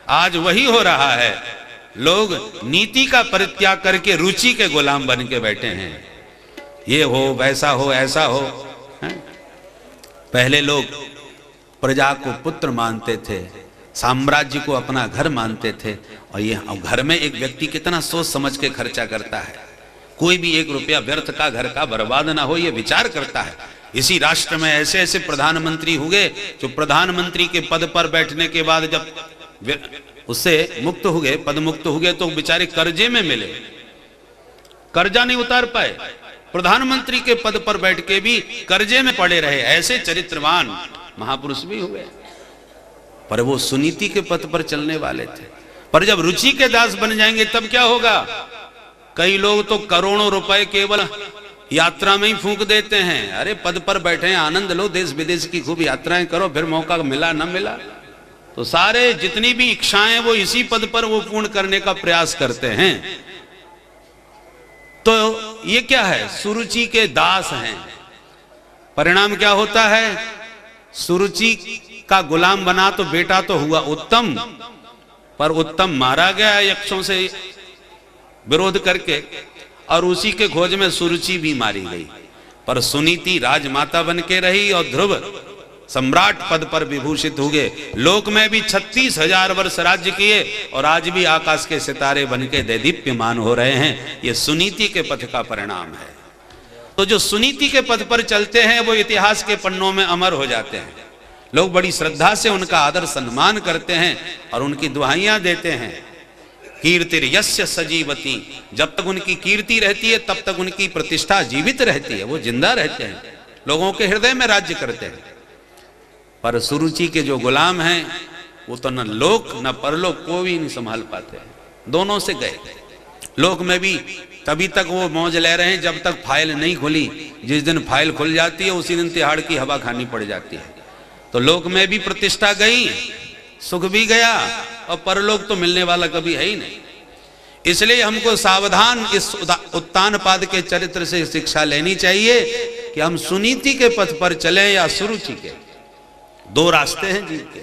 आज वही हो रहा है। लोग नीति का परित्याग करके रुचि के गुलाम बन के बैठे हैं। ये हो, वैसा हो, ऐसा हो। पहले लोग प्रजा को पुत्र मानते थे, साम्राज्य को अपना घर मानते थे। और ये घर में एक व्यक्ति कितना सोच समझ के खर्चा करता है, कोई भी एक रुपया व्यर्थ का घर का बर्बाद ना हो, ये विचार करता है। इसी राष्ट्र में ऐसे ऐसे प्रधानमंत्री हुए जो प्रधानमंत्री के पद पर बैठने के बाद जब उससे मुक्त हो गए, पद मुक्त हो गए, तो बेचारे कर्जे में मिले, कर्जा नहीं उतार पाए। प्रधानमंत्री के पद पर बैठ के भी कर्जे में पड़े रहे। ऐसे चरित्रवान महापुरुष भी हुए, पर वो सुनीति के पथ पर चलने वाले थे। पर जब रुचि के दास बन जाएंगे तब क्या होगा? कई लोग तो करोड़ों रुपए केवल यात्रा में ही फूंक देते हैं। अरे पद पर बैठे हैं, आनंद लो, देश विदेश की खूब यात्राएं करो, फिर मौका मिला न मिला तो सारे जितनी भी इच्छाएं वो इसी पद पर वो पूर्ण करने का प्रयास करते हैं। तो ये क्या है? सुरुचि के दास हैं। परिणाम क्या होता है? सुरुचि का गुलाम बना तो बेटा तो हुआ उत्तम, पर उत्तम मारा गया यक्षों से विरोध करके, और उसी के खोज में सुरुचि भी मारी गई। पर सुनीति राजमाता बन के रही और ध्रुव सम्राट पद पर विभूषित हो गए। लोक में भी 36,000 वर्ष राज्य किए और आज भी आकाश के सितारे बन के दैदीप्यमान हो रहे हैं। ये सुनीति के पथ का परिणाम है। तो जो सुनीति के पथ पर चलते हैं वो इतिहास के पन्नों में अमर हो जाते हैं। लोग बड़ी श्रद्धा से उनका आदर सम्मान करते हैं और उनकी दुहाइयां देते हैं। कीर्तिर यस्य सजीवती, जब तक उनकी कीर्ति रहती है तब तक उनकी प्रतिष्ठा जीवित रहती है, वो जिंदा रहते हैं, लोगों के हृदय में राज्य करते हैं। पर सुरुचि के जो गुलाम हैं वो तो न लोक न परलोक को भी नहीं संभाल पाते, दोनों से गए। लोक में भी तभी तक वो मौज ले रहे हैं जब तक फाइल नहीं खुली। जिस दिन फाइल खुल जाती है उसी दिन तिहाड़ की हवा खानी पड़ जाती है। तो लोक में भी प्रतिष्ठा गई, सुख भी गया, और परलोक तो मिलने वाला कभी है ही नहीं। इसलिए हमको सावधान इस उत्तानपाद के चरित्र से शिक्षा लेनी चाहिए कि हम सुनीति के पथ पर चलें या सुरुचि के। दो रास्ते हैं जीव के।